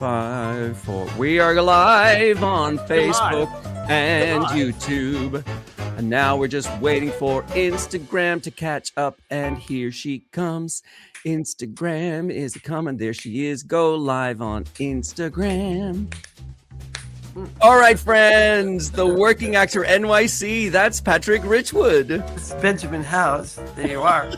5, 4. We are live on Facebook and YouTube. And now we're just waiting for Instagram to catch up. And here she comes. Instagram is coming. There she is. Go live on Instagram. All right, friends. The Working Actor NYC. That's Patrick Richwood. It's Benjamin Howes. There you are.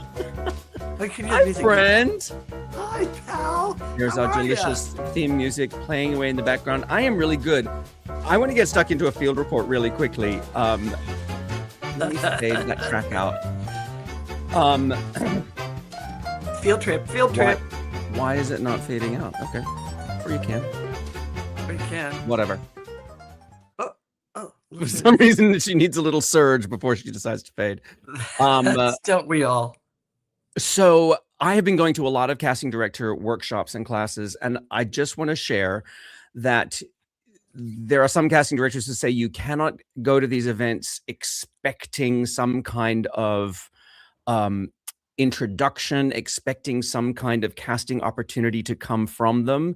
Hi, friend. Hi, pal. Here's our delicious theme music playing away in the background. I am really good. I want to get stuck into a field report really quickly. Let me fade that track out. Field trip. Why is it not fading out? Okay. Or you can. Whatever. Oh. For some reason, she needs a little surge before she decides to fade. Don't we all? So I have been going to a lot of casting director workshops and classes, and I just want to share that there are some casting directors who say you cannot go to these events expecting some kind of introduction, expecting some kind of casting opportunity to come from them,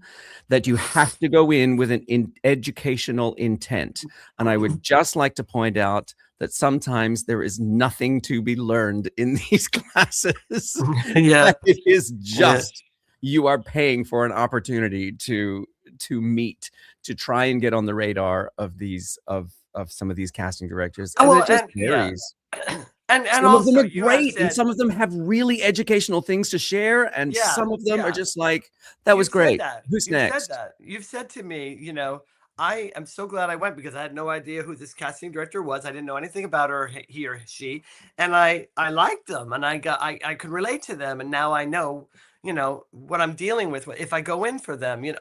that you have to go in with an educational intent. And I would just like to point out that sometimes there is nothing to be learned in these classes. Yeah. It is just, you are paying for an opportunity to meet, to try and get on the radar of these, of some of these casting directors. And it just varies. And some also, of them are great, and some of them have really educational things to share, and some of them are just like, that was great. Who's next? You've said to me, you know, I am so glad I went because I had no idea who this casting director was. I didn't know anything about her, he or she, and I liked them, and I could relate to them, and now I know, you know, what I'm dealing with if I go in for them. You know,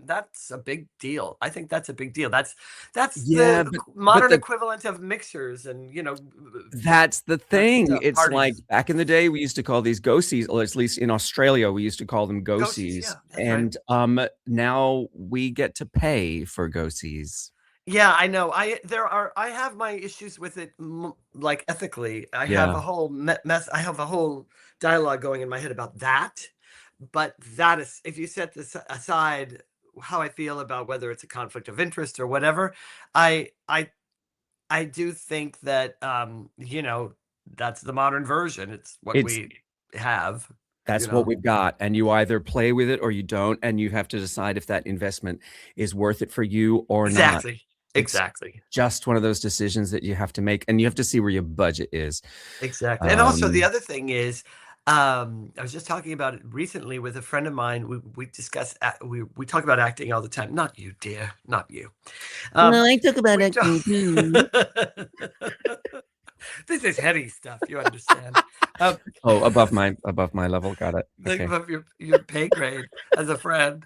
that's a big deal. I think that's a big deal. That's the modern equivalent of mixers, and you know, that's the thing. It's parties. Like back in the day, we used to call these go-sees, or at least in Australia, we used to call them go-sees. And now we get to pay for go-sees. Yeah, I know. I have my issues with it, like ethically. I have a whole mess. I have a whole dialogue going in my head about that. But that is, if you set this aside, how I feel about whether it's a conflict of interest or whatever, I do think that you know, that's the modern version. It's what we have. That's what we've got, and you either play with it or you don't, and you have to decide if that investment is worth it for you or not. Exactly. Just one of those decisions that you have to make, and you have to see where your budget is. Exactly. And also the other thing is, I was just talking about it recently with a friend of mine. We discuss, we talk about acting all the time. Not you, dear, not you. No, I talk about acting too. This is heady stuff, you understand. Above my level. Got it. Okay. Above your pay grade as a friend.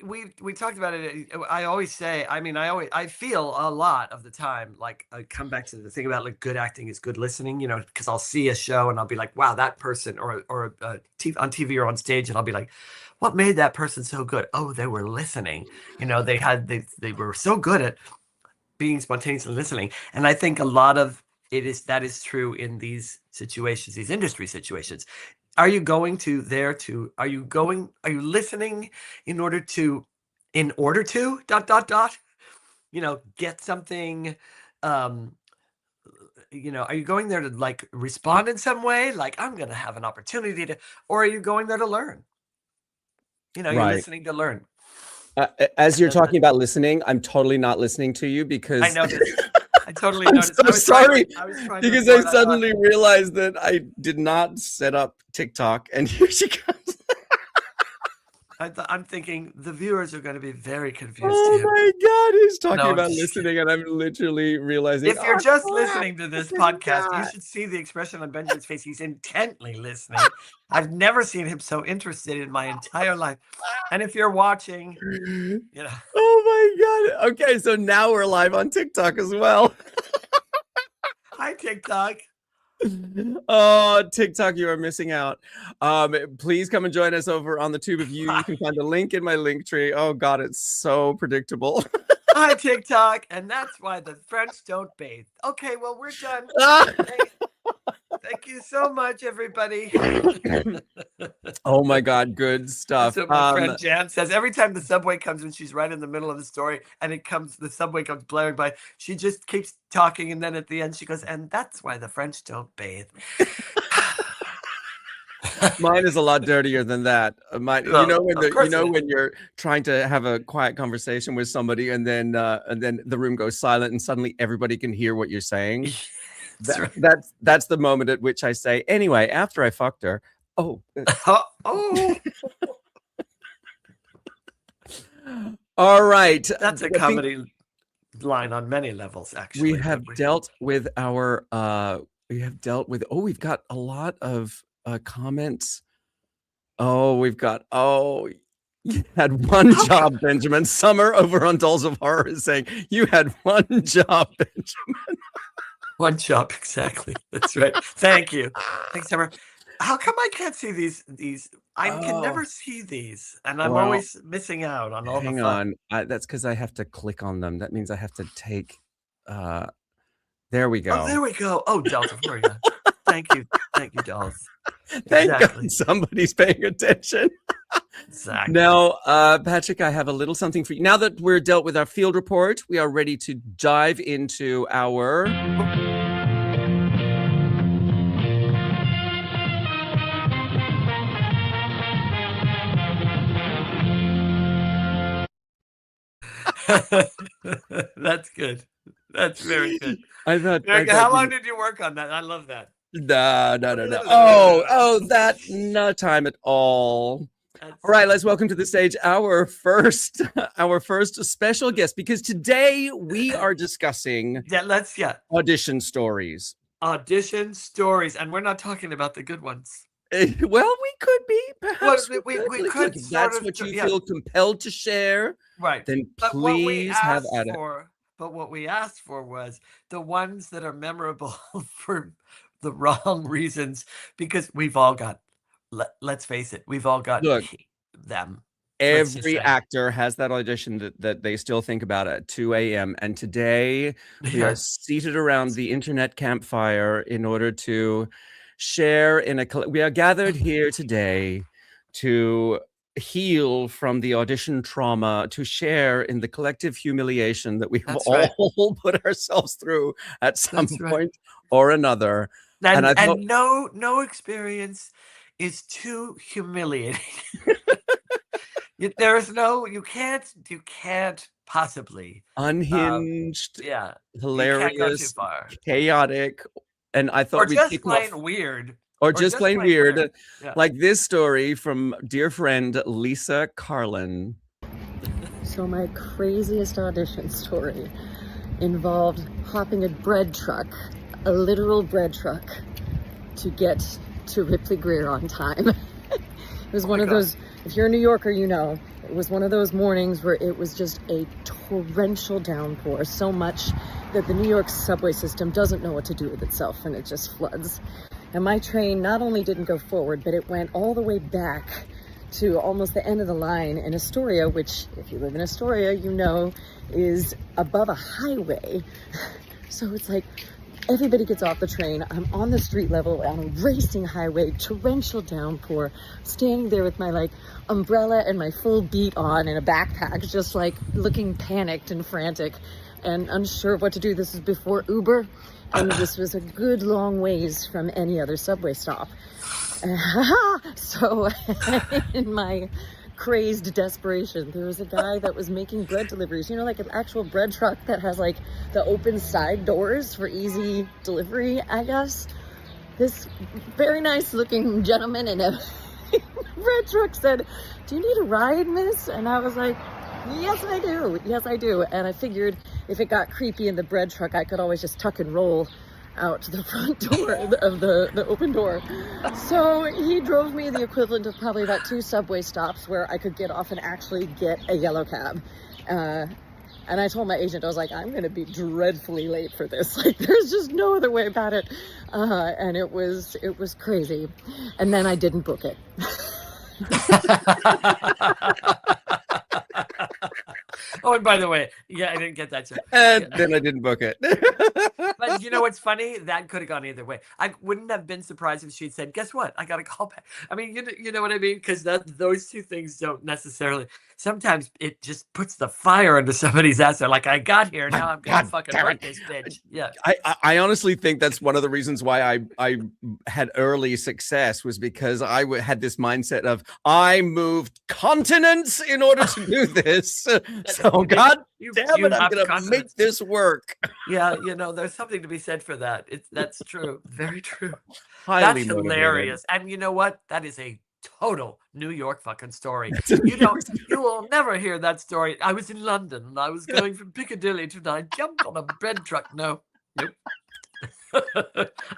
We talked about it. I always say, I mean, I feel a lot of the time, like I come back to the thing about like good acting is good listening, you know, because I'll see a show and I'll be like, wow, that person, or on TV or on stage, and I'll be like, what made that person so good? Oh, they were listening. You know, they were so good at being spontaneously listening. And I think a lot of that is true in these situations, these industry situations. Are you going to are you listening in order to you know, get something, you know, are you going there to like respond in some way? Like, I'm going to have an opportunity to, or are you going there to learn? You know, you're listening to learn. As you're talking about listening, I'm totally not listening to you because I noticed. I totally noticed. I'm sorry, because I suddenly realized that I did not set up TikTok, and here she comes. I'm thinking the viewers are going to be very confused. Oh my God, he's talking about listening, and I'm literally realizing. If you're just listening to this podcast, you should see the expression on Benjamin's face. He's intently listening. I've never seen him so interested in my entire life. And if you're watching, you know. Oh my God. Okay, so now we're live on TikTok as well. Hi, TikTok. Oh, TikTok, you are missing out. Please come and join us over on the Tube of You. You can find the link in my link tree. Oh God, it's so predictable. Hi, TikTok, and that's why the French don't bathe. Okay, well, we're done. Thank you so much, everybody. Oh my God, good stuff. That's what my friend Jan says. Every time the subway comes and she's right in the middle of the story and the subway comes blaring by, she just keeps talking. And then at the end she goes, and that's why the French don't bathe. Mine is a lot dirtier than that. When you're trying to have a quiet conversation with somebody and then the room goes silent and suddenly everybody can hear what you're saying. That's the moment at which I say, anyway, after I fucked her. Oh. All right. That's a comedy line on many levels, actually. We've got a lot of comments. You had one job, Benjamin. Summer over on Dolls of Horror is saying you had one job, Benjamin. One job, exactly. That's right. Thank you. Thanks, Summer. How come I can't see these? I can never see these, and I'm always missing out on all the fun. Hang on. That's because I have to click on them. That means I have to take. There we go. Oh, there we go. Oh, Dolls of Horror. Thank you, Dolls. Thank God somebody's paying attention. Exactly. Now, Patrick, I have a little something for you. Now that we're dealt with our field report, we are ready to dive into our. That's good. That's very good. How long did you work on that? I love that. No. Oh, that's no time at all. All right, let's welcome to the stage our first special guest, because today we are discussing audition stories. Audition stories, and we're not talking about the good ones. Well, we could be, perhaps. Well, we could. If that's what you feel compelled to share, right? Then please have at it. But what we asked for was the ones that are memorable for the wrong reasons, because we've all got. Let's face it, we've all got them. Every actor has that audition that they still think about at 2 a.m. And today we are seated around the internet campfire in order to share we are gathered here today to heal from the audition trauma, to share in the collective humiliation that we have all put ourselves through at some point or another. And no experience is too humiliating. You can't possibly unhinged, hilarious, chaotic, and I thought we'd just plain weird. Or just plain weird. Like this story from dear friend Lisa Carlin. So my craziest audition story involved hopping a bread truck, a literal bread truck, to get to Ripley Greer on time. It was one of those, if you're a New Yorker, you know, it was one of those mornings where it was just a torrential downpour, so much that the New York subway system doesn't know what to do with itself, and it just floods. And my train not only didn't go forward, but it went all the way back to almost the end of the line in Astoria, which, if you live in Astoria, you know, is above a highway. So it's like everybody gets off the train. I'm on the street level on a racing highway, torrential downpour, standing there with my umbrella and my full beat on and a backpack, just looking panicked and frantic and unsure of what to do. This is before Uber, and this was a good long ways from any other subway stop. So in my crazed desperation, there was a guy that was making bread deliveries, an actual bread truck that has the open side doors for easy delivery, I guess. This very nice looking gentleman in a bread truck said, "Do you need a ride, miss?" And I was like, yes I do. And I figured if it got creepy in the bread truck, I could always just tuck and roll out to the front door of the open door. So he drove me the equivalent of probably about 2 subway stops where I could get off and actually get a yellow cab. And I told my agent, I was like, I'm going to be dreadfully late for this. There's just no other way about it. And it was crazy. And then I didn't book it. Oh, and by the way, I didn't get that. And then I didn't book it. But you know what's funny? That could have gone either way. I wouldn't have been surprised if she'd said, "Guess what? I got a call back." I mean, you know what I mean? Because those two things don't necessarily. Sometimes it just puts the fire under somebody's ass. They're like, "I got here, now I'm gonna God fucking damn work it. this bitch." Yeah. I honestly think that's one of the reasons why I had early success, was because I had this mindset of I moved continents in order to do this. So God damn it, I'm have gonna confidence. make this work. Yeah, there's something to be said for that. That's true. Very true. Highly That's motivated. hilarious. And you know what? That is a total New York fucking story. It's a New York You will never hear that story. I was in London and I was going from Piccadilly to, I jumped on a bread truck. Nope.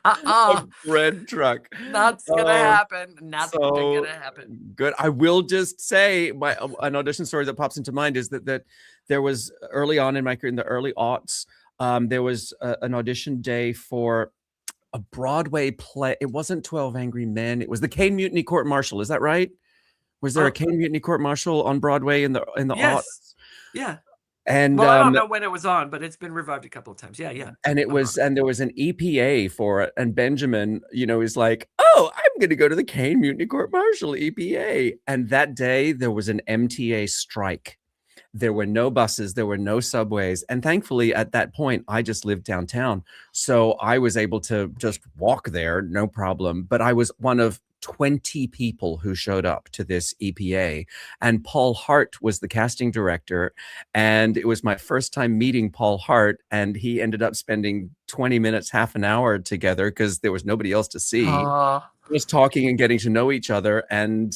A bread truck. Not gonna happen. Not So gonna happen. good. I will just say an audition story that pops into mind is that there was early on in my career, in the early aughts, there was an audition day for a Broadway play. It wasn't 12 Angry Men. It was the Cane Mutiny Court Martial. Is that right? Was there a Cane Mutiny Court Martial on Broadway in the Yes. aughts? Yeah. And well, I don't know when it was on, but it's been revived a couple of times. Yeah. And it was, and there was an EPA for it. And Benjamin, is like, "Oh, I'm going to go to the Cane Mutiny Court Martial EPA." And that day there was an MTA strike. There were no buses, there were no subways. And thankfully at that point, I just lived downtown. So I was able to just walk there, no problem. But I was one of 20 people who showed up to this EPA. And Paul Hart was the casting director. And it was my first time meeting Paul Hart. And he ended up spending 20 minutes, half an hour together because there was nobody else to see. Just talking and getting to know each other. And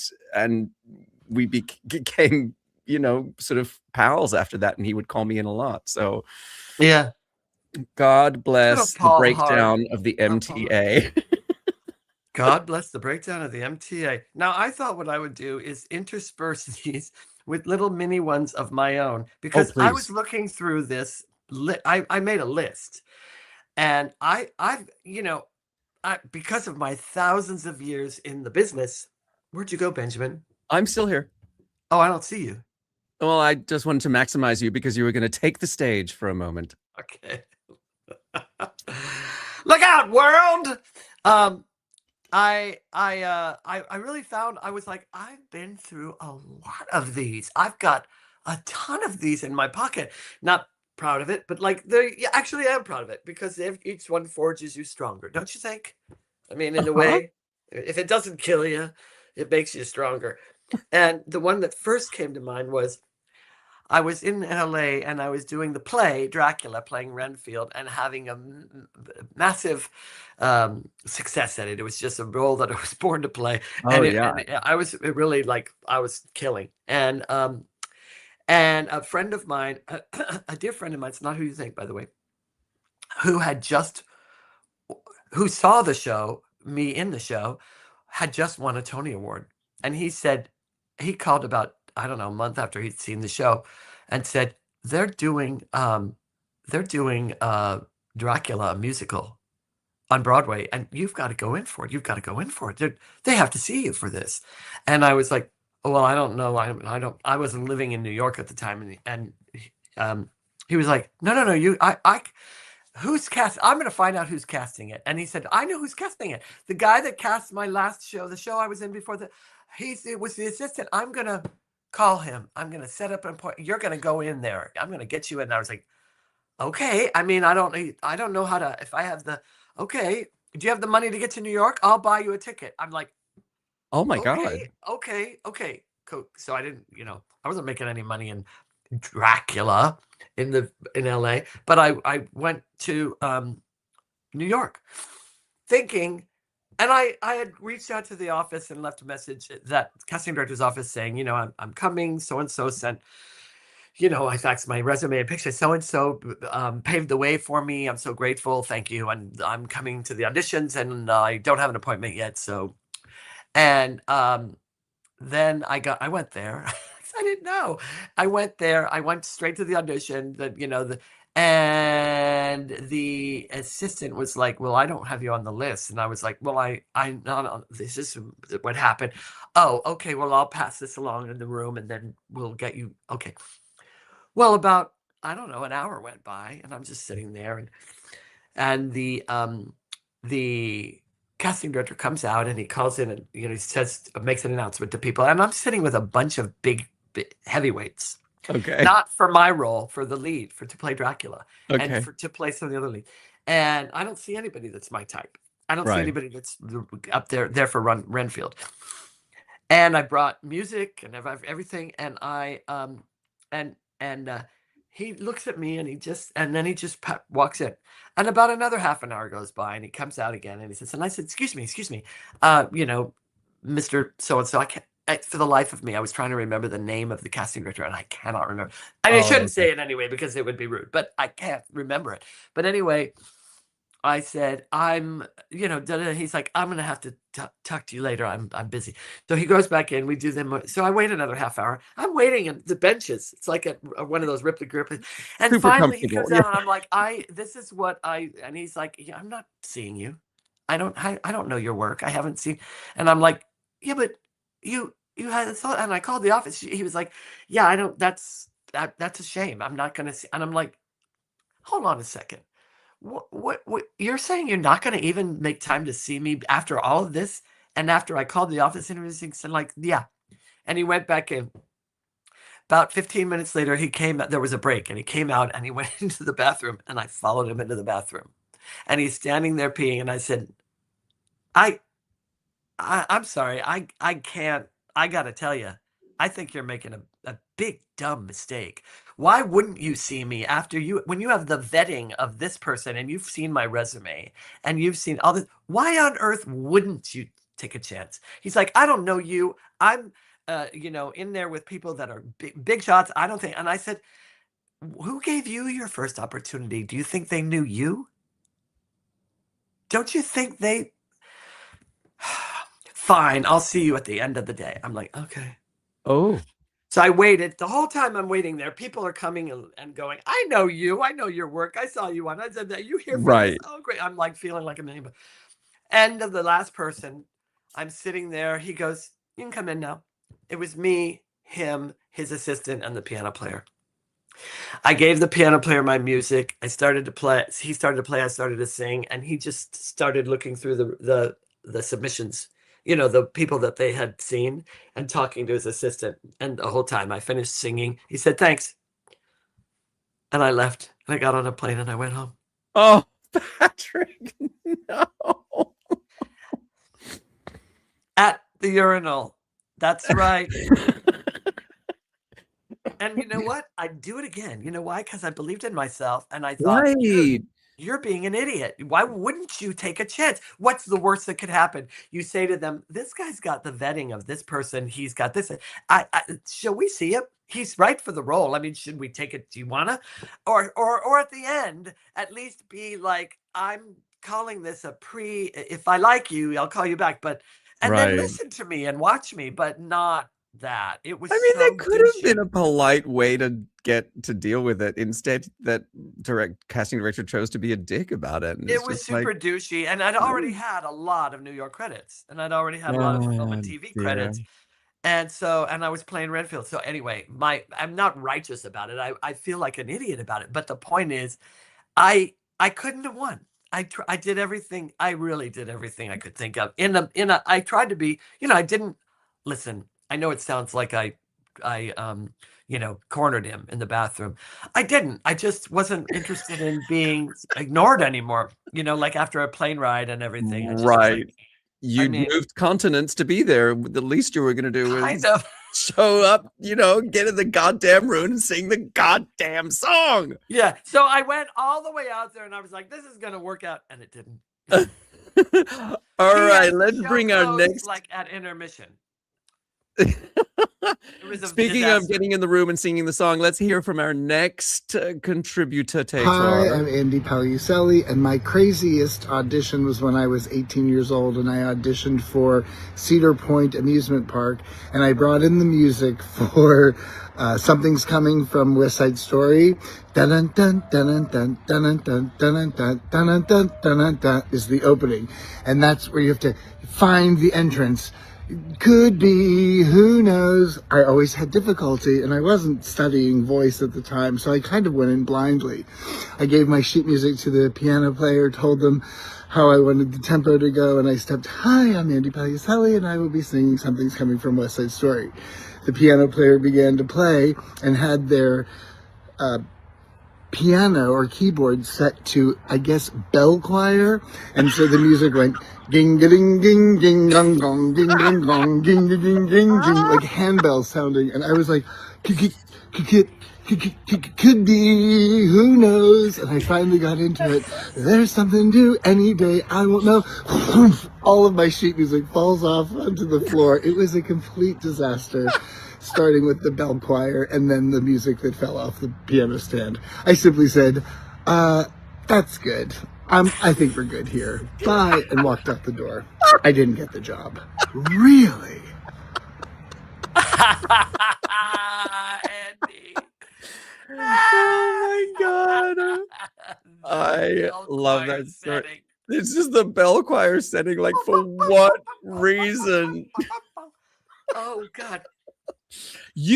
we became sort of pals after that, and he would call me in a lot. So yeah, God bless the breakdown of the MTA. God bless the breakdown of the MTA. Now, I thought what I would do is intersperse these with little mini ones of my own, because I was looking through this. I made a list, and I've because of my thousands of years in the business. Where'd you go, Benjamin? I'm still here. Oh, I don't see you. Well, I just wanted to maximize you because you were going to take the stage for a moment. Okay. Look out, world! I really found, I was like, I've been through a lot of these. I've got a ton of these in my pocket. Not proud of it, but actually I am proud of it, because each one forges you stronger, don't you think? I mean, in a way, if it doesn't kill you, it makes you stronger. And the one that first came to mind was, I was in LA and I was doing the play Dracula, playing Renfield, and having a massive success at it. It was just a role that I was born to play. And I was really I was killing. And a friend of mine, a dear friend of mine, it's not who you think, by the way, who saw the show, me in the show, had just won a Tony Award. And he said, he called about, I don't know, a month after he'd seen the show, and said, they're doing Dracula, a musical on Broadway, and you've got to go in for it. You've got to go in for it. They have to see you for this. And I was like, oh, well, I don't know. I wasn't living in New York at the time. And he was like, no, who's cast? I'm going to find out who's casting it. And he said, I know who's casting it. The guy that cast my last show, the show I was in before it was the assistant. I'm going to call him. I'm going to set up an appointment. You're going to go in there. I'm going to get you in. And I was like, okay. I mean, I don't know how to, if I have okay. Do you have the money to get to New York? I'll buy you a ticket. I'm like, oh my God. Okay. Cool. So I didn't, I wasn't making any money in Dracula in LA, but I went to New York thinking, and I had reached out to the office and left a message, that casting director's office, saying, I'm coming, so-and-so sent, I faxed my resume and picture, so-and-so paved the way for me. I'm so grateful. Thank you. And I'm coming to the auditions, and I don't have an appointment yet. So, and then I went there. I didn't know. I went there. I went straight to the audition. And the assistant was like, well, I don't have you on the list. And I was like, well, I'm not on, this is what happened. Oh, okay. Well, I'll pass this along in the room, and then we'll get you. Okay. Well, about, I don't know, an hour went by, and I'm just sitting there, and the casting director comes out and he calls in and he makes an announcement to people, and I'm sitting with a bunch of big heavyweights. Okay. Not for my role, for the lead, to play Dracula, Okay. and to play some of the other lead. And I don't see anybody that's my type. I don't see Right. anybody that's up there for Renfield. And I brought music and everything, and he looks at me and he just walks in. And about another half an hour goes by and he comes out again and he says, and I said, excuse me, Mr. So-and-so, for the life of me, I was trying to remember the name of the casting director and I cannot remember. I mean, I shouldn't say it anyway because it would be rude, but I can't remember it. But anyway, I said, he's like, I'm going to have to talk to you later. I'm busy. So he goes back in, we do them. So I wait another half hour. I'm waiting in the benches. It's like one of those Ripley Group. And Super finally he comfortable, comes out and I'm like, and he's like, yeah, I'm not seeing you. I don't know your work. I haven't seen. And I'm like, yeah, but you had a thought. And I called the office. He was like, yeah, I don't, that's a shame. I'm not going to see. And I'm like, hold on a second. What you're saying you're not going to even make time to see me after all of this? And after I called the office and everything, said like, yeah. And he went back in. About 15 minutes later, he came, there was a break and he came out and he went into the bathroom and I followed him into the bathroom and he's standing there peeing. And I said, I'm sorry. I can't, I got to tell you, I think you're making a big dumb mistake. Why wouldn't you see me when you have the vetting of this person and you've seen my resume and you've seen all this? Why on earth wouldn't you take a chance? He's like, I don't know you. I'm, in there with people that are big shots. I don't think. And I said, who gave you your first opportunity? Do you think they knew you? Don't you think they? Fine, I'll see you at the end of the day. I'm like, okay. Oh. So I waited. The whole time I'm waiting there, people are coming and going, I know you. I know your work. I saw you on. I said, you here for this? Oh, great. I'm like feeling like a million. End of the last person. I'm sitting there. He goes, you can come in now. It was me, him, his assistant, and the piano player. I gave the piano player my music. I started to play. He started to play. I started to sing. And he just started looking through the submissions. The people that they had seen and talking to his assistant. And the whole time I finished singing, he said, thanks. And I left and I got on a plane and I went home. Oh, Patrick, no. At the urinal. That's right. And you know what? I'd do it again. You know why? Because I believed in myself and I thought, Right. You're being an idiot. Why wouldn't you take a chance? What's the worst that could happen? You say to them, this guy's got the vetting of this person. He's got this. Shall we see him? He's right for the role. I mean, should we take it? Do you want to? Or at the end, at least be like, I'm calling this if I like you, I'll call you back. And then listen to me and watch me, but not that. It was. I mean, so that could have douchey. been a polite way to get to deal with it. Instead, that casting director chose to be a dick about it. It was super douchey, and I'd already had a lot of New York credits, and I'd already had a lot of film and TV credits, and I was playing Renfield. So anyway, I'm not righteous about it. I feel like an idiot about it. But the point is, I couldn't have won. I did everything. I really did everything I could think of. I tried to be. I didn't listen. I know it sounds like I cornered him in the bathroom. I didn't. I just wasn't interested in being ignored anymore. Like after a plane ride and everything. Right. You moved continents to be there. The least you were going to do was show up, get in the goddamn room and sing the goddamn song. Yeah. So I went all the way out there and I was like, this is going to work out. And it didn't. All right. Let's bring our next. Like at intermission. Speaking of getting in the room and singing the song, let's hear from our next contributor. Hi, I'm Andy Pagliuselli, and my craziest audition was when I was 18 years old, and I auditioned for Cedar Point Amusement Park, and I brought in the music for Something's Coming from West Side Story. Dun dun dun dun dun dun dun dun dun dun dun dun dun is the opening, and that's where you have to find the entrance. Could be, who knows? I always had difficulty, and I wasn't studying voice at the time, so I kind of went in blindly. I gave my sheet music to the piano player, told them how I wanted the tempo to go, and I stepped, "Hi, I'm Andy Pagliuselli, and I will be singing Something's Coming from West Side Story." The piano player began to play and had their piano or keyboard set to, I guess, bell choir, and so the music went ding ding ding ding dong dong ding ding dong ding ding ding ding ding, like handbells sounding, and I was like, could be, who knows? And I finally got into it. There's something new any day, I won't know. All of my sheet music falls off onto the floor. It was a complete disaster, starting with the bell choir and then the music that fell off the piano stand. I simply said, that's good. I think we're good here. Bye, and walked out the door. I didn't get the job. Really? Andy. Oh my God. I love that story. It's just the bell choir setting, like, for what reason? Oh God.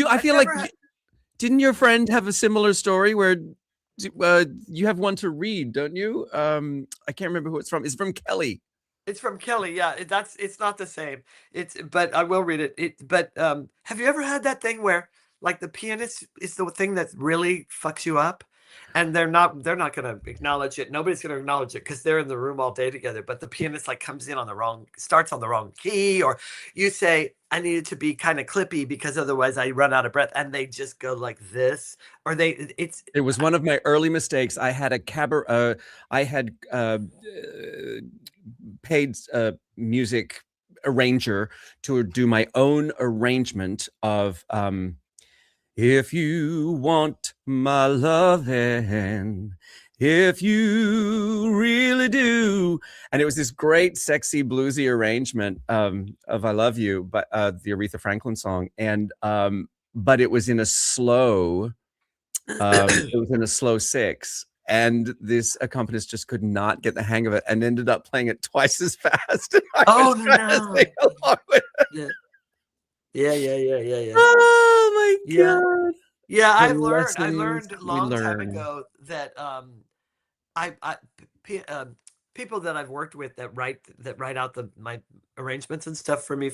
I feel like didn't your friend have a similar story where you have one to read, don't you? I can't remember who it's from. It's from Kelly. It's from Kelly. Yeah, it's not the same. But I will read it. But have you ever had that thing where like the pianist is the thing that really fucks you up, and they're not going to acknowledge it. Nobody's going to acknowledge it because they're in the room all day together. But the pianist like comes in starts on the wrong key, or you say, I need it to be kind of clippy because otherwise I run out of breath, and they just go like this, or it was one of my early mistakes. I had paid music arranger to do my own arrangement of if you want my lovin', if you really do. And it was this great, sexy, bluesy arrangement of I Love You, but the Aretha Franklin song. And but it was in a slow, six. And this accompanist just could not get the hang of it and ended up playing it twice as fast. Oh no! Yeah. Oh my God! Yeah, I learned a long time ago that people that I've worked with that write out my arrangements and stuff for me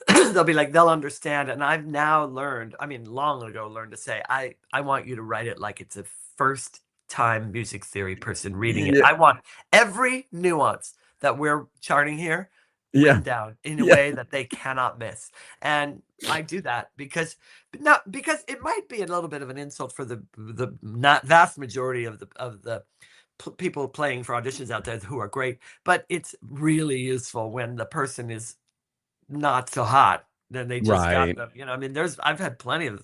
they'll understand, and I've now learned, I mean long ago learned to say I want you to write it like it's a first time music theory person reading it. I want every nuance that we're charting here written down in a way that they cannot miss. And I do that because it might be a little bit of an insult for the not vast majority of the people playing for auditions out there who are great, but it's really useful when the person is not so hot. Then they just got them. I mean, I've had plenty of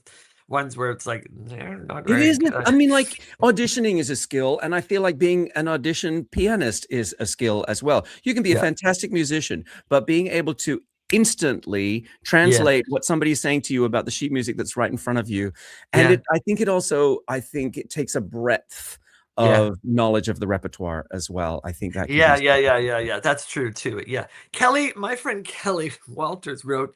ones where it's like they're not great. It isn't. I mean, like auditioning is a skill, and I feel like being an audition pianist is a skill as well. You can be a fantastic musician, but being able to instantly translate what somebody's saying to you about the sheet music that's right in front of you, and I think it takes a breadth of knowledge of the repertoire as well. I think that yeah, that's true too. Yeah, Kelly, my friend Kelly Walters wrote.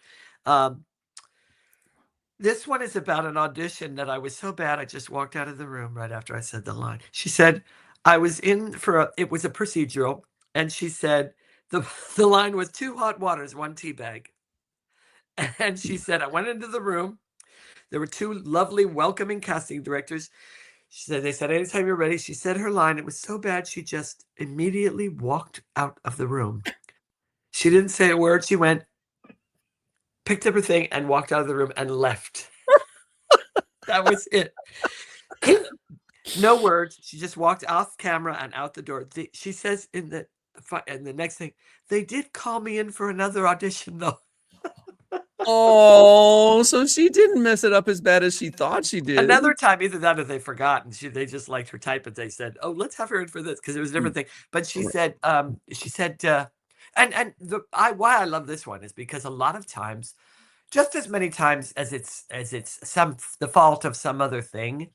This one is about an audition that I was so bad I just walked out of the room right after I said the line. She said, I was in it was a procedural, and she said the line was 2 hot waters, 1 tea bag. And she said, I went into the room. There were 2 lovely, welcoming casting directors. They said, anytime you're ready. She said her line. It was so bad she just immediately walked out of the room. She didn't say a word. She went, picked up her thing and walked out of the room and left. That was it. No words. She just walked off camera and out the door. She says in the next thing, they did call me in for another audition though. Oh, so she didn't mess it up as bad as she thought she did. Another time, either that or they forgot, and they just liked her type, and they said, "Oh, let's have her in for this," because it was a different thing. But she said, why I love this one is because a lot of times, just as many times as it's the fault of some other thing,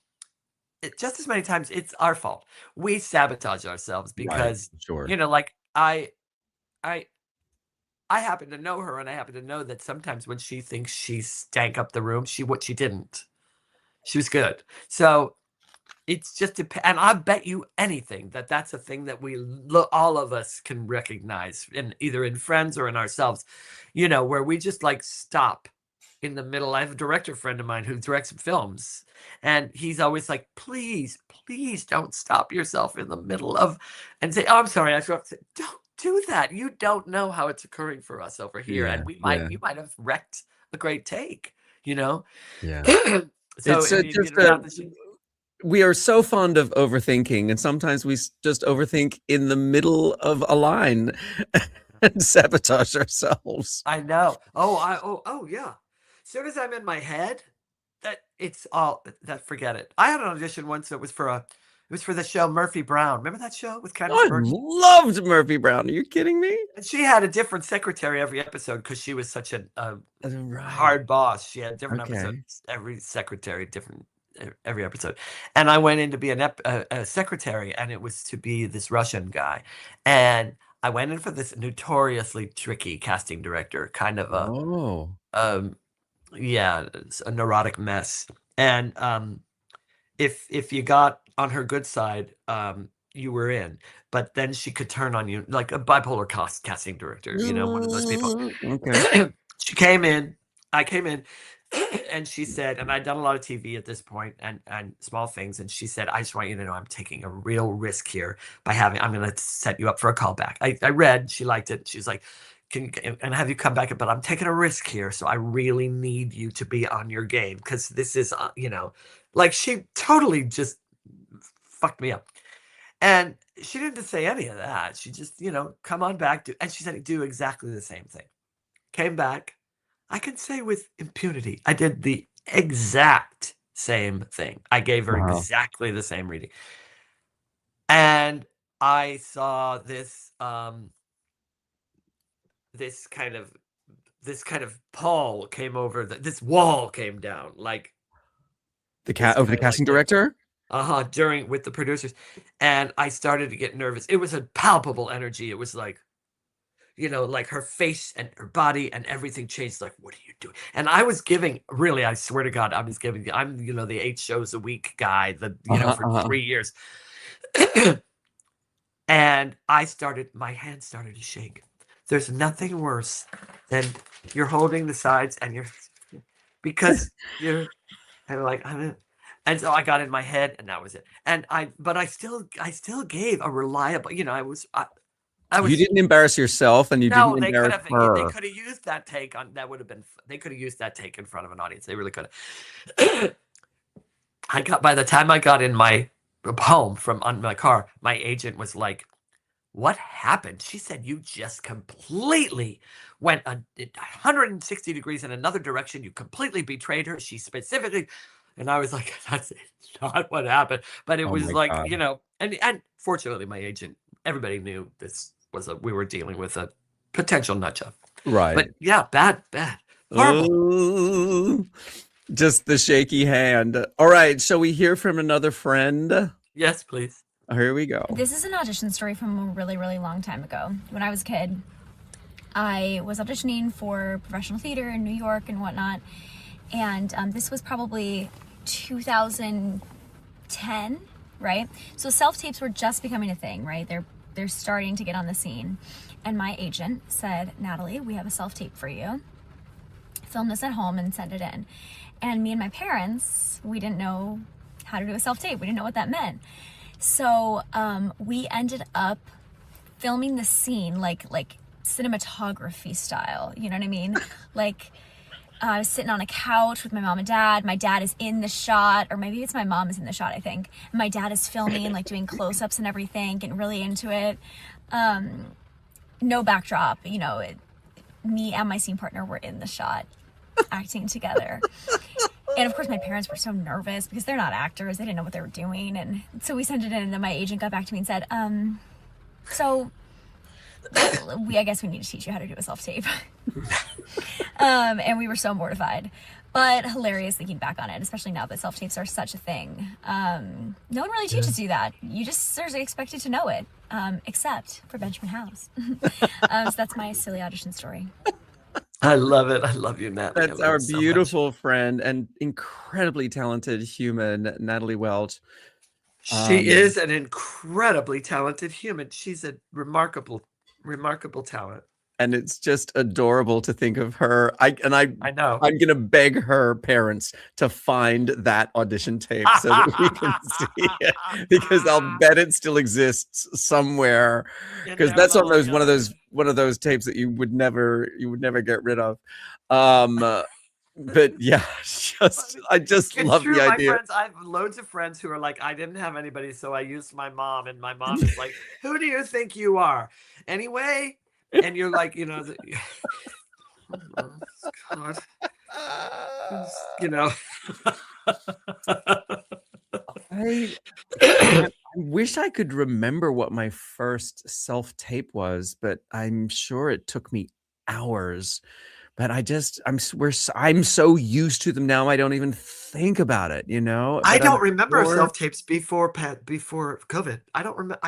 just as many times it's our fault. We sabotage ourselves because like I I happen to know her, and I happen to know that sometimes when she thinks she stank up the room, she didn't. She was good. So it's just and I bet you anything that that's a thing that all of us can recognize either in friends or in ourselves, where we just like stop in the middle. I have a director friend of mine who directs films, and he's always like, please don't stop yourself in the middle of and say, oh, I'm sorry, I forgot to say, don't do that. You don't know how it's occurring for us over here. And you might have wrecked a great take, Yeah. So it's we are so fond of overthinking, and sometimes we just overthink in the middle of a line and sabotage ourselves. I know. Oh yeah. As soon as I'm in my head, forget it. I had an audition once that was for the show Murphy Brown. Remember that show with Candace Bergen? I loved Murphy Brown. Are you kidding me? And she had a different secretary every episode because she was such a hard boss. She had different episodes, every secretary, different every episode. And I went in to be a secretary, and it was to be this Russian guy. And I went in for this notoriously tricky casting director, kind of it's a neurotic mess. And if you got on her good side, you were in. But then she could turn on you like a bipolar casting director, one of those people. Okay. I came in, and she said, and I'd done a lot of TV at this point and small things. And she said, I just want you to know I'm taking a real risk here I'm going to set you up for a callback. I read, she liked it. She's like, and have you come back? But I'm taking a risk here. So I really need you to be on your game. Cause this is, like she totally just fucked me up. And she didn't say any of that. She just, come on back. And she said, do exactly the same thing. Came back. I can say with impunity, I did the exact same thing. I gave her exactly the same reading. And I saw this this kind of pall came over this wall came down like over the casting director? With the producers. And I started to get nervous. It was a palpable energy. It was like, like her face and her body and everything changed. Like, what are you doing? And I was giving, really, I swear to God, I'm the 8 shows a week guy, for 3 years. And my hands started to shake. There's nothing worse than you're holding the sides and because you're and like, and so I got in my head and that was it. But I still gave a reliable, I was, you didn't embarrass yourself, and you didn't embarrass her. They could have used that take they could have used that take in front of an audience. They really could have. By the time I got in my home on my car, my agent was like, what happened? She said, you just completely went 160 degrees in another direction. You completely betrayed her. She specifically, and I was like, that's not what happened. But it was like, God. And fortunately my agent, everybody knew this we were dealing with a potential nut job. Right. But yeah, bad. Horrible. Ooh, just the shaky hand. All right. Shall we hear from another friend? Yes, please. Here we go. This is an audition story from a really, really long time ago. When I was a kid, I was auditioning for professional theater in New York and whatnot. And this was probably 2010, right? So self-tapes were just becoming a thing, right? They're starting to get on the scene. And my agent said, Natalie, we have a self-tape for you. Film this at home and send it in. And me and my parents, we didn't know how to do a self-tape. We didn't know what that meant. So we ended up filming the scene like cinematography style, you know what I mean? Like I was sitting on a couch with my mom and dad. My dad is in the shot, or maybe it's my mom is in the shot, I think. And my dad is filming, like doing close-ups and everything, getting really into it. No backdrop, me and my scene partner were in the shot acting together. And of course my parents were so nervous because they're not actors. They didn't know what they were doing. And so we sent it in, and then my agent got back to me and said, so I guess we need to teach you how to do a self-tape. And we were so mortified. but hilarious thinking back on it, especially now that self-tapes are such a thing. No one really teaches you that. You just are expected to know it, except for Benjamin Howes. So that's my silly audition story. I love it. I love you, Natalie. That's our beautiful friend and incredibly talented human, Natalie Welch. She is an incredibly talented human. She's a remarkable talent. And it's just adorable to think of her. I know. I'm gonna beg her parents to find that audition tape so that we can see it, because I'll bet it still exists somewhere. Because that's one of those tapes that you would never get rid of. But yeah, I just love the idea. I have loads of friends who are like, I didn't have anybody, so I used my mom, and my mom is like, who do you think you are? Anyway. And you're like, God, I wish I could remember what my first self-tape was, but I'm sure it took me hours. But I'm so used to them now, I don't even think about it, I don't remember self-tapes before COVID. I don't remember.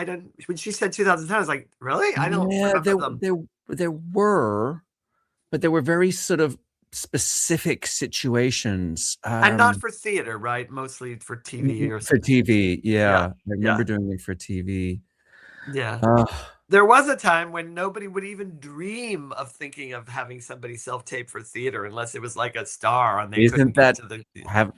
When she said 2010, I was like, really? I don't remember them. There were, but there were very sort of specific situations. And not for theater, right? Mostly for TV or something. For TV, yeah. I remember doing it for TV. Yeah. There was a time when nobody would even dream of thinking of having somebody self-tape for theater unless it was like a star and they Isn't that how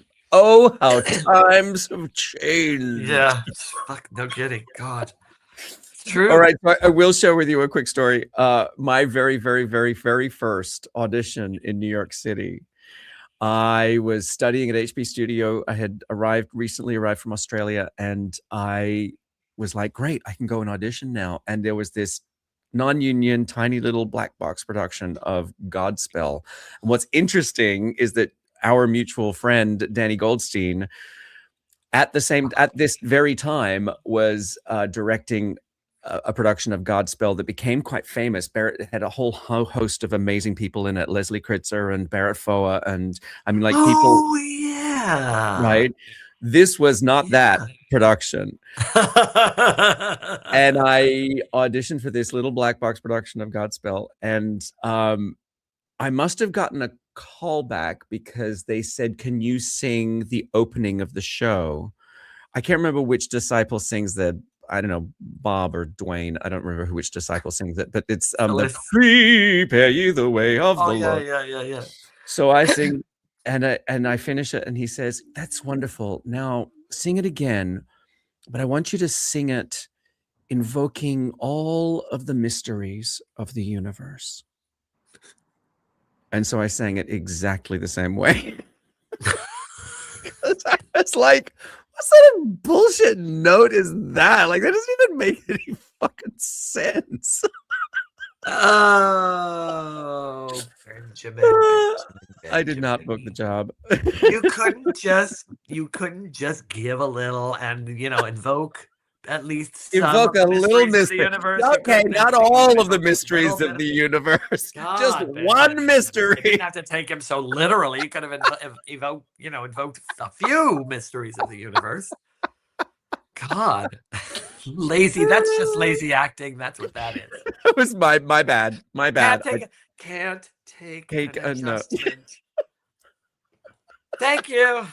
times have changed. Yeah. Fuck, no kidding. God. It's true. All right. So I will share with you a quick story. My very, very, very, very first audition in New York City. I was studying at HB Studio. I had recently arrived from Australia, and I was like, great, I can go and audition now. And there was this non-union, tiny little black box production of Godspell. And what's interesting is that our mutual friend, Danny Goldstein, at this very time was directing a production of Godspell that became quite famous. Barrett had a whole host of amazing people in it, Leslie Kritzer and Barrett Foa. And I mean, like people. Oh, yeah. Right. This was not that production. And I auditioned for this little black box production of Godspell. And I must have gotten a call back because they said, can you sing the opening of the show? I can't remember which disciple sings the, I don't know, Bob or Dwayne. I don't remember which disciple sings it, but it's the prepare you the way of the Lord. Yeah. So I sing. And I finish it, and he says, that's wonderful. Now sing it again, but I want you to sing it invoking all of the mysteries of the universe. And so I sang it exactly the same way. I was like, what sort of bullshit note is that? Like, that doesn't even make any fucking sense. Oh, Benjamin. I did not book the job. You couldn't just give a little and invoke at least invoke a little mystery. Okay, not all of the mysteries of the universe. God, just one mystery. You didn't have to take him so literally. You could have invoked a few mysteries of the universe. God. Lazy. That's just lazy acting. That's what that is. That was my bad. My bad. Can't take an adjustment. Thank you.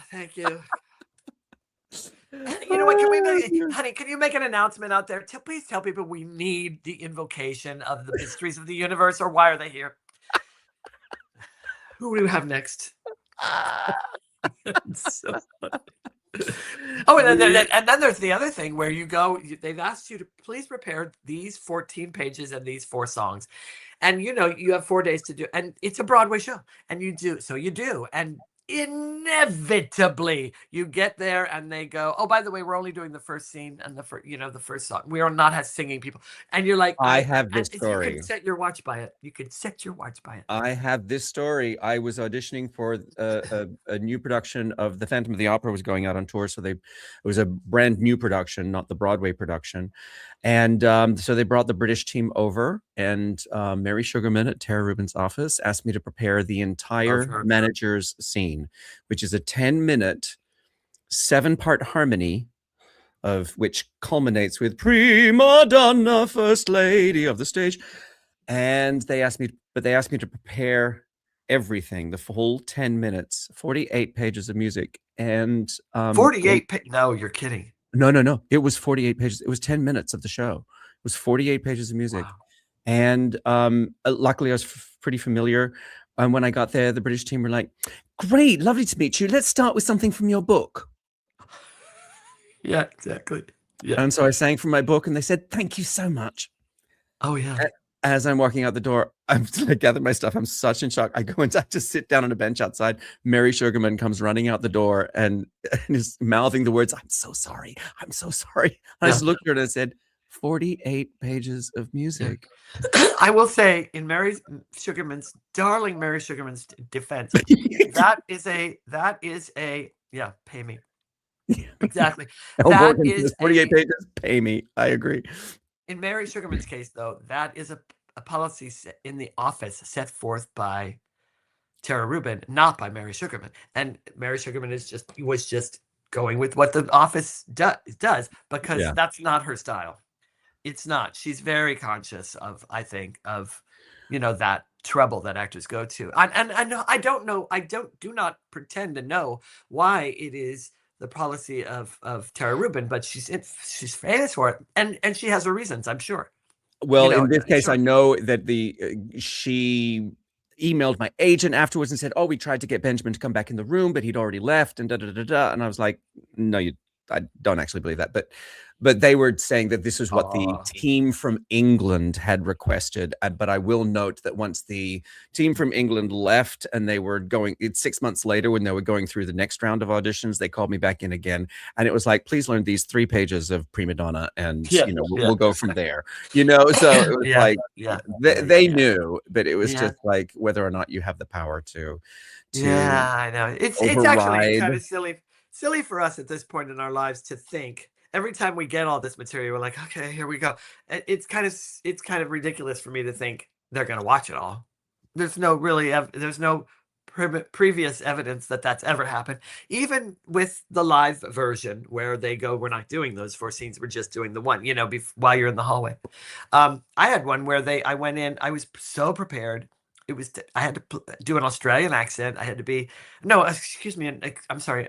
You know what? Can you make an announcement out there? Please tell people we need the invocation of the mysteries of the universe, or why are they here? Who do we have next? So funny. Oh, and then there's the other thing where you go, they've asked you to please prepare these 14 pages and these 4 songs. And, you have 4 days to do, and it's a Broadway show, and you do. And inevitably you get there and they go, oh, by the way, we're only doing the first scene and the first song. We are not singing people. And you're like, I have this story. You can set your watch by it. I have this story. I was auditioning for a new production of The Phantom of the Opera was going out on tour. So it was a brand new production, not the Broadway production. And so they brought the British team over, and Mary Sugarman at Tara Rubin's office asked me to prepare the entire manager's scene. scene, which is a 10-minute, 7-part harmony, of which culminates with prima donna, first lady of the stage. And they asked me to prepare everything, the full 10 minutes, 48 pages of music. And 48 no, you're kidding. No. It was 48 pages. It was 10 minutes of the show. It was 48 pages of music. Wow. And luckily I was pretty familiar. And when I got there, the British team were like, great, lovely to meet you. Let's start with something from your book. Yeah, exactly. Yeah. And so I sang from my book and they said, thank you so much. Oh, yeah. As I'm walking out the door, I gather my stuff. I'm such in shock. I go and I just sit down on a bench outside. Mary Sugarman comes running out the door and is mouthing the words, I'm so sorry. I'm so sorry. I just looked at her and I said, 48 pages of music. I will say, in darling Mary Sugarman's defense, that is a yeah, pay me. Exactly. That is 48 pages, pay me. I agree. In Mary Sugarman's case, though, that is a policy in the office set forth by Tara Rubin, not by Mary Sugarman. And Mary Sugarman was just going with what the office does because that's not her style. It's not. She's very conscious of, I think, of, that trouble that actors go to. And I don't know. Do not pretend to know why it is the policy of Tara Rubin, but she's famous for it, and she has her reasons, I'm sure. Well, in this case, sure. I know that she emailed my agent afterwards and said, "Oh, we tried to get Benjamin to come back in the room, but he'd already left." And and I was like, "No, I don't actually believe that." But they were saying that this is what the team from England had requested. But I will note that once the team from England left and they were it's 6 months later when they were going through the next round of auditions, they called me back in again. And it was like, please learn these 3 pages of Prima Donna and, we'll go from there. So it was they knew, but it was just like whether or not you have the power to yeah, I know. It's actually kind of silly for us at this point in our lives to think. Every time we get all this material, we're like, okay, here we go. It's kind of ridiculous for me to think they're going to watch it all. There's no previous evidence that that's ever happened. Even with the live version where they go, we're not doing those 4 scenes. We're just doing the one, while you're in the hallway. I had one where I went in, I was so prepared. I had to do an Australian accent. I had to be, I'm sorry,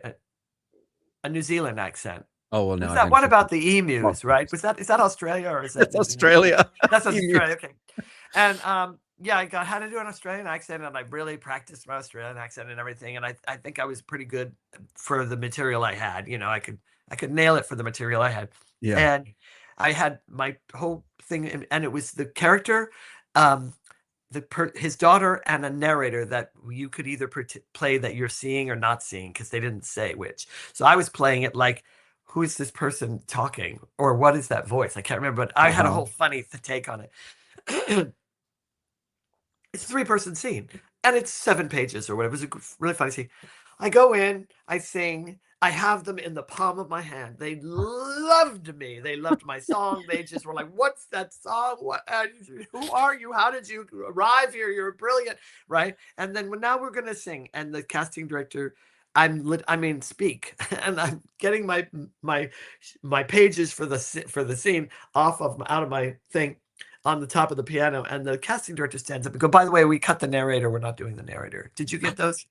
a New Zealand accent. Oh, well, no. What about the emus, right? Is that Australia or is that Australia? That's Australia. Okay. And I had to do an Australian accent, and I really practiced my Australian accent and everything. And I think I was pretty good for the material I had. I could nail it for the material I had. Yeah. And I had my whole thing, and it was the character, his daughter, and a narrator that you could either play that you're seeing or not seeing because they didn't say which. So I was playing it like, who is this person talking, or what is that voice? I can't remember, but I had a whole funny take on it. It's a 3-person scene, and it's 7 pages or whatever. It was a really funny scene. I go in, I sing, I have them in the palm of my hand. They loved me. They loved my song. They just were like, what's that song? Who are you? How did you arrive here? You're brilliant, right? And then now we're going to sing, and the casting director, speak, and I'm getting my pages for the scene out of my thing on the top of the piano, and the casting director stands up and go, by the way, we cut the narrator. We're not doing the narrator. Did you get those?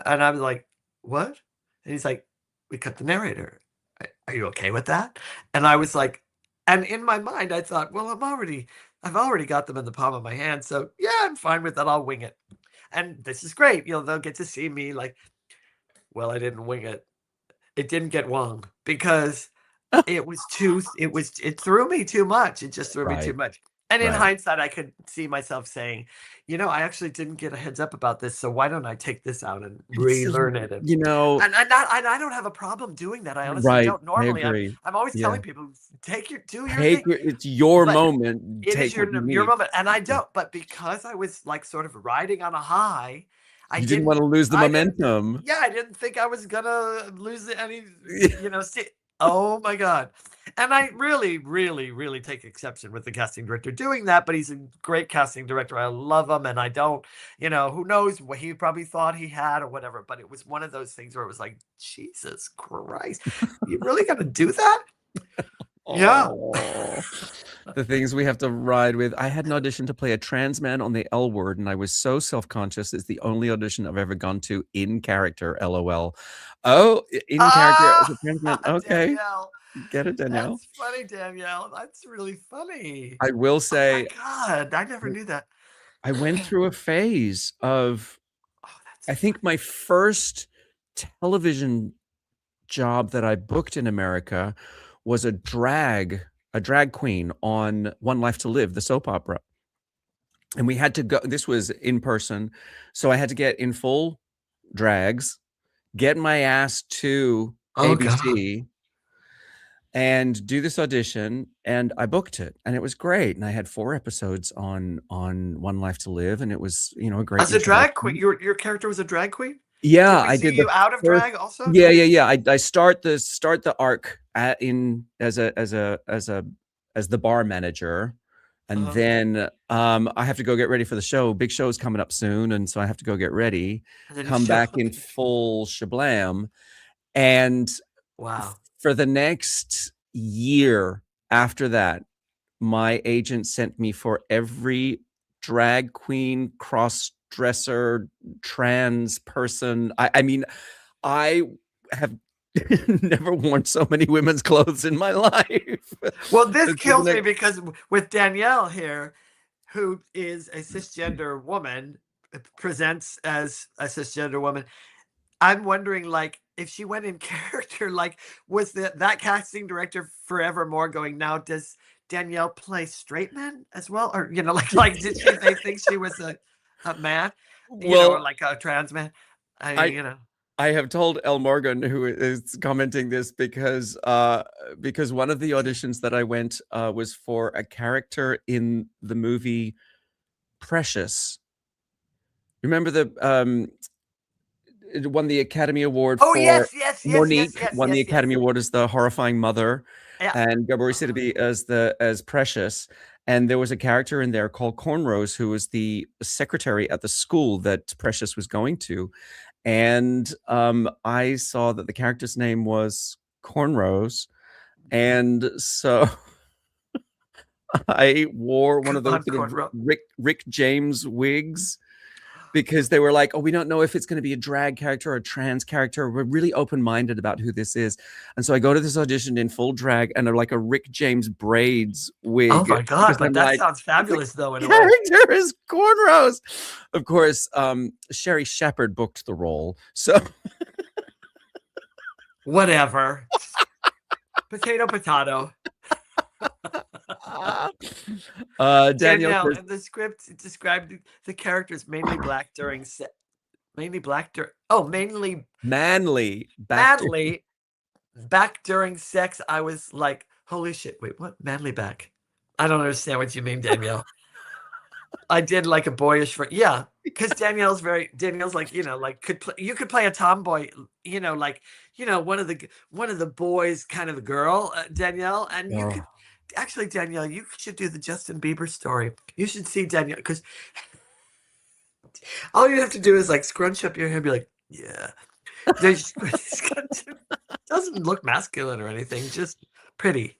And I was like, what? And he's like, we cut the narrator. Are you okay with that? And I was like, and in my mind, I thought, well, I've already got them in the palm of my hand. So yeah, I'm fine with that. I'll wing it. And this is great. They'll get to see me like, well, I didn't wing it. It didn't get wrong because it threw me too much. It just threw me too much. And in hindsight, I could see myself saying, I actually didn't get a heads up about this. So why don't I take this out and relearn it? And, and I don't have a problem doing that. I honestly don't normally. I'm always telling people, do your thing. It's your moment. It is your moment. And I don't. But because I was like sort of riding on a high, I didn't want to lose the momentum. I didn't think I was gonna lose any. Oh my God! And I really, really, really take exception with the casting director doing that, but he's a great casting director. I love him, and I don't, who knows what he probably thought he had or whatever. But it was one of those things where it was like, Jesus Christ, you really gonna do that? Yeah. Oh, the things we have to ride with. I had an audition to play a trans man on the L Word, and I was so self-conscious. It's the only audition I've ever gone to in character, LOL. Oh, in character as a trans man. Okay. Danielle. Get it, Danielle? That's funny, Danielle. That's really funny. I will Oh say, my God, I never knew that. I went through a phase of, Oh, I think my first television job that I booked in America was a drag queen on One Life to Live, the soap opera. And we had to go, this was in person. So I had to get in full drags, get my ass to ABC and do this audition, and I booked it, and it was great. And I had 4 episodes on One Life to Live, and it was, a great. As a drag queen, your character was a drag queen? Yeah, I did. You out of drag also? Yeah. I start the arc as the bar manager, and then I have to go get ready for the show. Big show's coming up soon, and so I have to go get ready, come back in full shablam, and wow. For the next year after that, my agent sent me for every drag queen, cross-dresser, trans person. I mean, I have never worn so many women's clothes in my life. Well, this kills me because with Danielle here, who is a cisgender woman, presents as a cisgender woman, I'm wondering, like, if she went in character, like, was that casting director forevermore going, now does Danielle play straight men as well? Or, like did they think she was a man? Or like a trans man? I have told Elle Morgan, who is commenting this, because one of the auditions that I went was for a character in the movie Precious. Remember it won the Academy Award for yes, Monique won the yes, Academy Award as the horrifying mother, yeah. and Gabor Sidibe as Precious. And there was a character in there called Cornrows, who was the secretary at the school that Precious was going to. And I saw that the character's name was Cornrows, and so I wore one of those sort of Rick James wigs, because they were like, oh, we don't know if it's going to be a drag character or a trans character. We're really open-minded about who this is. And so I go to this audition in full drag and like a Rick James braids wig. Oh my God, but that sounds fabulous though. In a way. Character is Cornrows. Of course, Sherry Shepherd booked the role. So whatever. Potato. Danielle, in the script described the characters mainly black during manly back during sex. I was like, holy shit, wait, what? Manly back? I don't understand what you mean, Danielle. I did like a boyish because Danielle's like, you could play a tomboy, one of the boys, kind of a girl, Danielle, and you could actually, Danielle, you should do the Justin Bieber story. You should see Danielle, because all you have to do is like scrunch up your hair and be like, yeah. Doesn't look masculine or anything, just pretty.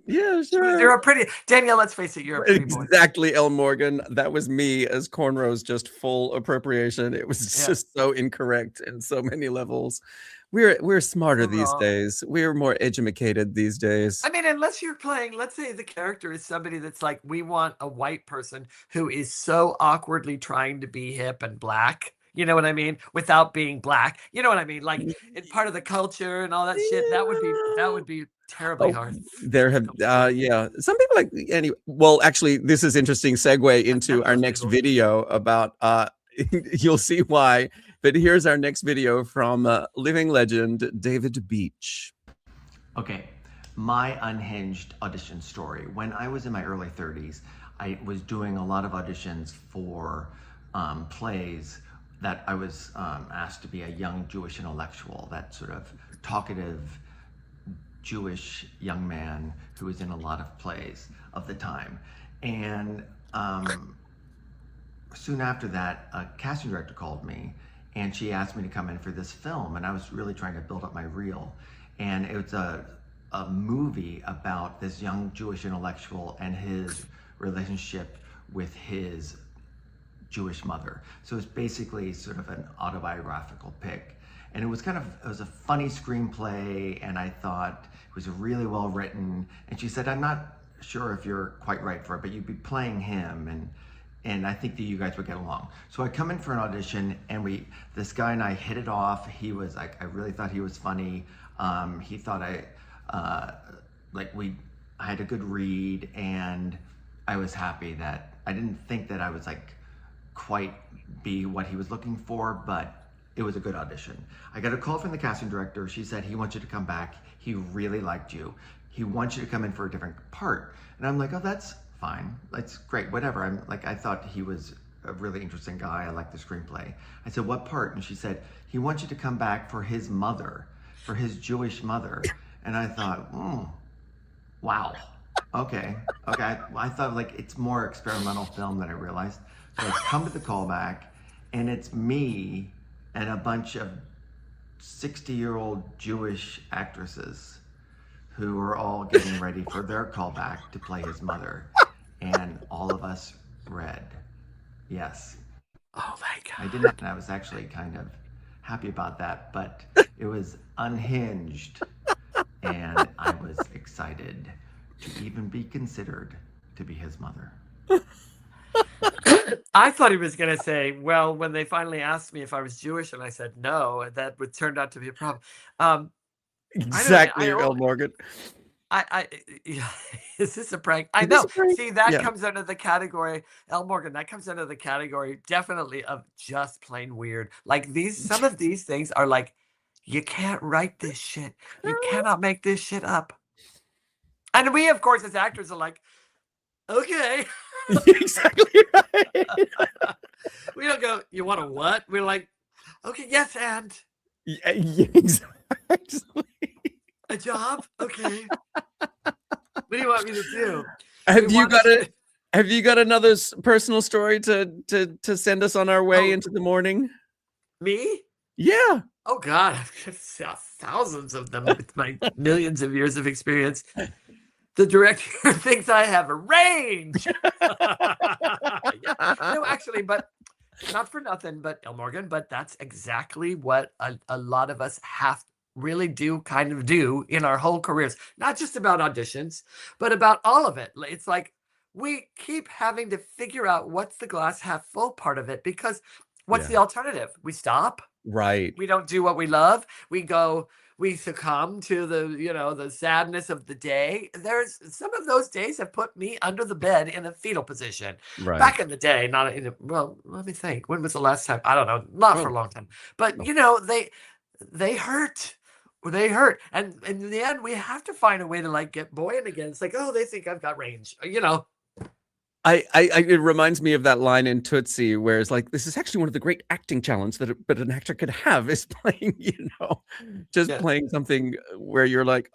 Yeah, sure. You're a pretty Danielle. Let's face it, you're a pretty boy. Exactly, Elle Morgan. That was me as Cornrows, just full appropriation. It was just so incorrect in so many levels. We're smarter these days. We're more educated these days. I mean, unless you're playing, let's say the character is somebody that's like, we want a white person who is so awkwardly trying to be hip and black. You know what I mean? Without being black. You know what I mean? Like, it's part of the culture and all that shit. That would be terribly hard. There have some people like anyway. Well, actually, this is interesting segue into our next video about you'll see why. But here's our next video from living legend David Beach. Okay, my unhinged audition story. When I was in my early 30s, I was doing a lot of auditions for plays that I was asked to be a young Jewish intellectual, that sort of talkative Jewish young man who was in a lot of plays of the time. And soon after that, a casting director called me and she asked me to come in for this film. And I was really trying to build up my reel. And it was a movie about this young Jewish intellectual and his relationship with his Jewish mother. So it's basically sort of an autobiographical pick. And it was a funny screenplay, and I thought it was really well written. And she said, I'm not sure if you're quite right for it, but you'd be playing him, and I think that you guys would get along. So I come in for an audition, and this guy and I hit it off. He was like, I really thought he was funny. He thought I had a good read, and I was happy that I didn't think that I was like quite be what he was looking for, but it was a good audition. I got a call from the casting director. She said, he wants you to come back. He really liked you. He wants you to come in for a different part. And I'm like, oh, that's fine. That's great, whatever. I thought he was a really interesting guy. I liked the screenplay. I said, what part? And she said, he wants you to come back for his mother, for his Jewish mother. And I thought, wow. Okay. I thought like it's more experimental film than I realized. So I come to the callback, and it's me and a bunch of 60-year-old Jewish actresses who are all getting ready for their callback to play his mother. And all of us read. Yes. Oh my God. I didn't, and I was actually kind of happy about that, but it was unhinged. And I was excited to even be considered to be his mother. I thought he was going to say, well, when they finally asked me if I was Jewish and I said no, that would turn out to be a problem. Exactly, L. Morgan. Is this a prank? I know. See, that comes under the category, L. Morgan, that comes under the category definitely of just plain weird. Like some of these things are like, you can't write this shit. You cannot make this shit up. And we, of course, as actors are like, okay. Exactly right. We don't go, you want a what? We're like, okay, yes, and yeah, exactly. a job? Okay. What do you want me to do? Have you got another personal story to send us on our way into the morning? Me? Yeah. Oh God, I've got thousands of them with my millions of years of experience. The director thinks I have a range. No, actually, but not for nothing, but L. Morgan, but that's exactly what a lot of us have really do in our whole careers. Not just about auditions, but about all of it. It's like we keep having to figure out what's the glass half full part of it, because what's the alternative? We stop. Right. We don't do what we love. We succumb to the sadness of the day. There's some of those days have put me under the bed in a fetal position. Right. Back in the day, let me think. When was the last time? I don't know. Not for a long time. But they hurt. They hurt. And in the end, we have to find a way to like get buoyant again. It's like, oh, they think I've got range. It reminds me of that line in Tootsie where it's like, this is actually one of the great acting challenges that an actor could have, is playing, playing something where you're like,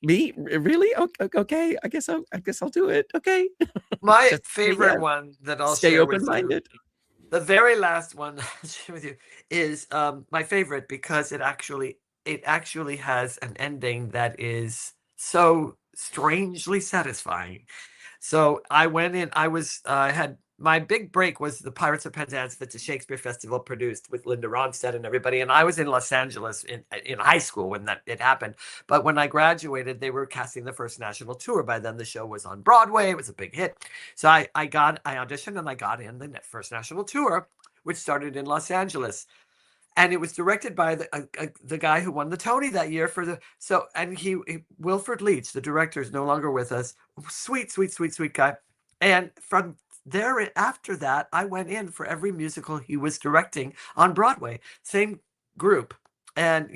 me really? Okay, I guess I'll do it. Okay. My favorite one that I'll stay share open-minded. with you, the very last one I'll share with you is my favorite because it actually has an ending that is so strangely satisfying. So I went in, I had my big break was the Pirates of Penzance that the Shakespeare Festival produced with Linda Ronstadt and everybody. And I was in Los Angeles in high school when it happened. But when I graduated, they were casting the first national tour. By then the show was on Broadway. It was a big hit. So I auditioned and I got in the first national tour, which started in Los Angeles. And it was directed by the guy who won the Tony that year Wilfred Leach, the director, is no longer with us. Sweet guy. And from there, after that, I went in for every musical he was directing on Broadway. Same group. And,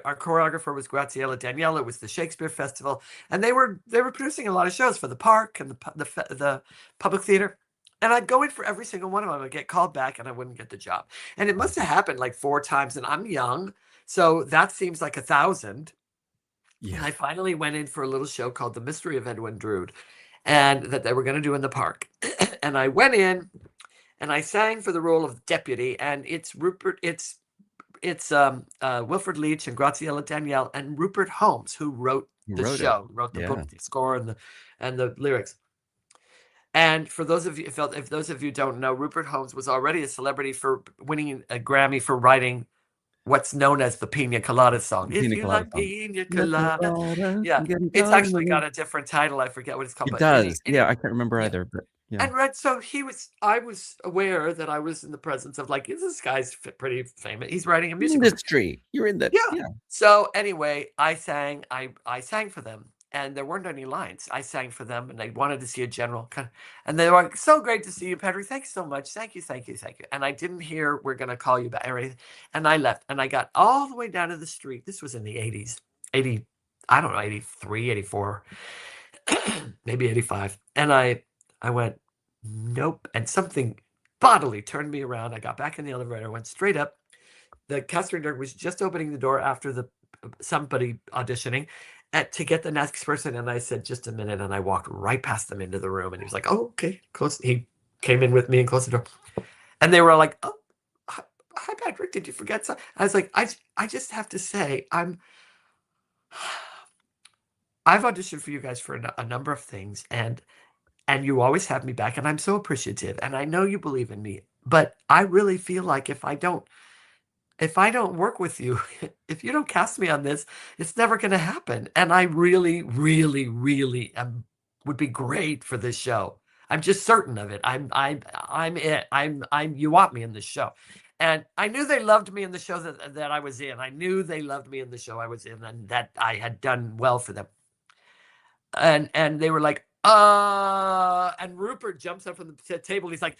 our choreographer was Graziella Daniela. It was the Shakespeare Festival. And they were producing a lot of shows for the Park and the Public Theater. And I'd go in for every single one of them. I'd get called back and I wouldn't get the job. And it must have happened like 4 times. And I'm young. So that seems like 1,000. Yeah. And I finally went in for a little show called The Mystery of Edwin Drood, and that they were going to do in the park. And I went in and I sang for the role of deputy, and it's Wilfred Leach and Graziella Danielle and Rupert Holmes, who wrote the show, wrote the book, the score, and the lyrics. And for those of you, if those of you don't know, Rupert Holmes was already a celebrity for winning a Grammy for writing what's known as the Pina Colada song. The Pina Colada song. Pina Colada. Yeah, it's actually got a different title. I forget what it's called. It does. Yeah, I can't remember either. But yeah. And so I was aware that I was in the presence of like, this guy's pretty famous. He's writing a music industry. You're in that. Yeah. So anyway, I sang for them. And there weren't any lines. I sang for them, and they wanted to see a general kind of, and they were like, so great to see you, Patrick. Thanks so much. Thank you. And I didn't hear, we're going to call you back. And I left, and I got all the way down to the street. This was in the 80s, 80, I don't know, 83, 84, maybe 85. And I went, nope. And something bodily turned me around. I got back in the elevator, went straight up. The casting director was just opening the door after somebody auditioning to get the next person. And I said, just a minute. And I walked right past them into the room. And he was like, oh, okay. Close. He came in with me and closed the door. And they were like, oh, hi, Patrick. Did you forget something? I was like, I just have to say, I've auditioned for you guys for a number of things. And you always have me back. And I'm so appreciative. And I know you believe in me. But I really feel like if I don't work with you, if you don't cast me on this, it's never going to happen. And I really, really, really would be great for this show. I'm just certain of it. I'm it. You want me in this show. And I knew they loved me in the show that I was in. I knew they loved me in the show I was in, and that I had done well for them. And they were like, and Rupert jumps up from the table. He's like,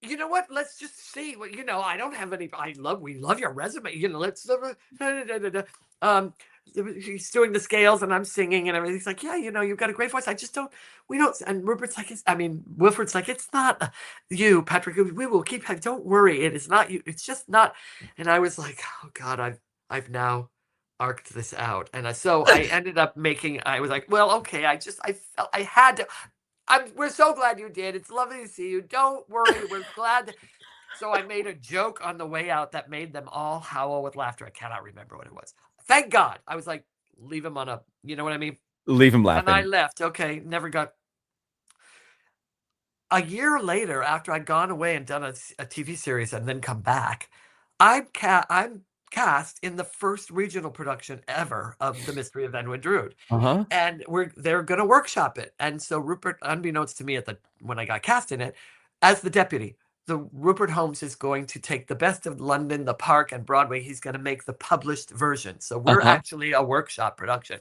you know what? Let's just see. Well, I don't have any. We love your resume. Let's. He's doing the scales, and I'm singing, and everything. He's like, yeah, you've got a great voice. I just don't. We don't. And Rupert's like, Wilfred's like, it's not you, Patrick. We will keep. Don't worry. It is not you. It's just not. And I was like, oh God, I've now arced this out, and so I ended up making. I was like, well, okay. I felt I had to. We're so glad you did. It's lovely to see you. Don't worry. We're glad. So I made a joke on the way out that made them all howl with laughter. I cannot remember what it was. Thank God. I was like, leave him on you know what I mean? Leave him laughing. And I left. Okay. Never got. A year later, after I'd gone away and done a TV series and then come back, I'm cast in the first regional production ever of The Mystery of Edwin Drood. And they're going to workshop it. And so Rupert, unbeknownst to me when I got cast in it, as the deputy, Rupert Holmes is going to take the best of London, the Park, and Broadway. He's going to make the published version. So we're actually a workshop production.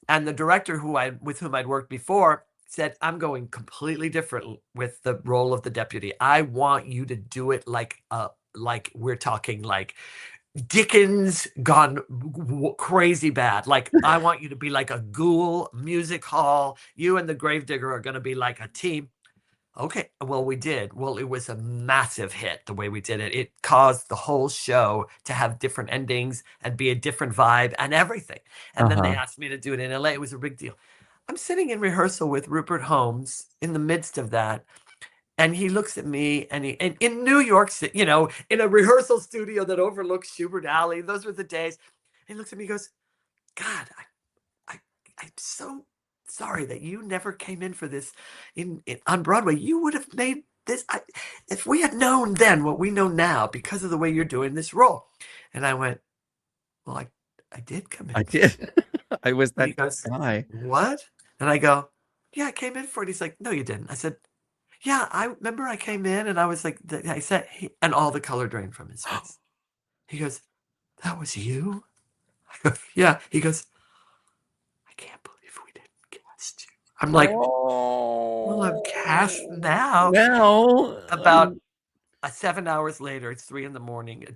And the director with whom I'd worked before said, I'm going completely different with the role of the deputy. I want you to do it like we're talking like Dickens gone crazy bad. Like, I want you to be like a ghoul music hall. You and the Gravedigger are going to be like a team. Okay, well, we did. Well, it was a massive hit the way we did it. It caused the whole show to have different endings and be a different vibe and everything. And then they asked me to do it in LA. It was a big deal. I'm sitting in rehearsal with Rupert Holmes in the midst of that. And he looks at me, and in New York City, in a rehearsal studio that overlooks Schubert Alley. Those were the days. And he looks at me and goes, God, I'm so sorry that you never came in for this on Broadway. You would have made this. If we had known then what we know now because of the way you're doing this role. And I went, well, I did come in. I did. I was that guy. What? And I go, yeah, I came in for it. He's like, no, you didn't. I said, yeah, I remember I came in and I was like, I said, and all the color drained from his face. He goes, that was you? I go, yeah. He goes, I can't believe we didn't cast you. I'm like, well, I'm cast now. About 7 hours later, it's 3 a.m,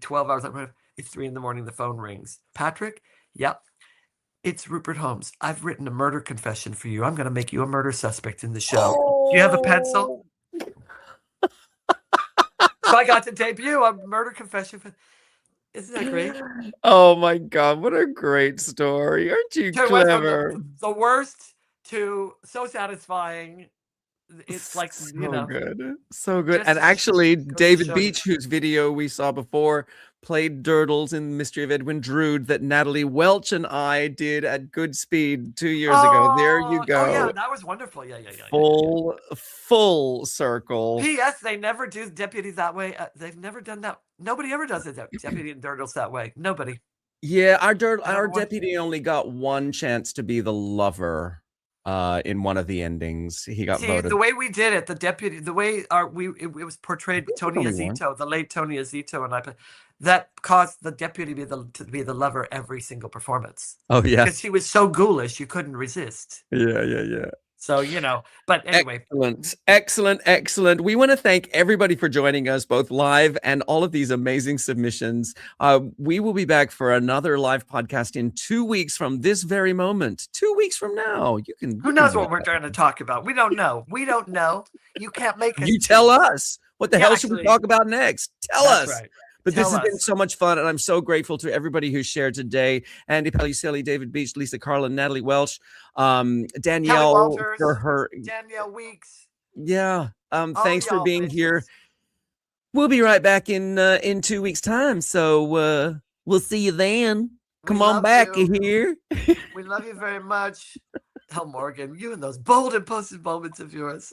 12 hours later, it's 3 a.m, the phone rings. Patrick? Yep. It's Rupert Holmes. I've written a murder confession for you. I'm going to make you a murder suspect in the show. Do you have a pencil? So I got to debut a murder confession. Isn't that great? Oh my God, what a great story. Aren't you So it went from clever? the worst to so satisfying. It's like, you So know, good. So good. just And to actually, goes to David show you. Beach, whose video we saw before, played Durdles in Mystery of Edwin Drood that Natalie Welch and I did at good speed 2 years ago. There you Oh yeah, go. that was wonderful. Yeah. Full circle. P.S. They never do deputies that way. They've never done that. Nobody ever does a deputy in Durdles that way. Nobody. Yeah, our Never once. deputy only got one chance to be the lover in one of the endings. He got See, voted. the way we did it, the deputy, the way it was portrayed, Tony only one. Azito, the late Tony Azito, and I, that caused the deputy to be the lover every single performance. Oh yeah. Because he was so ghoulish, you couldn't resist. Yeah. So, you know, but anyway. Excellent. We want to thank everybody for joining us, both live and all of these amazing submissions. We will be back for another live podcast in 2 weeks from this very moment. 2 weeks from now. Who knows what we're trying to talk about? We don't know. You can't make us. You tell us. What the hell should we talk about next? Tell us. Right. But this has been so much fun, and I'm so grateful to everybody who shared today. Andy Paluselli, David Beach, Lisa Carlin, Natalie Welch, Danielle Walters, for her. Danielle Weeks. Yeah. Thanks for being here. We'll be right back in 2 weeks' time. So we'll see you then. Come on back here. We love you very much. Hell, Morgan, you and those bold and posted moments of yours.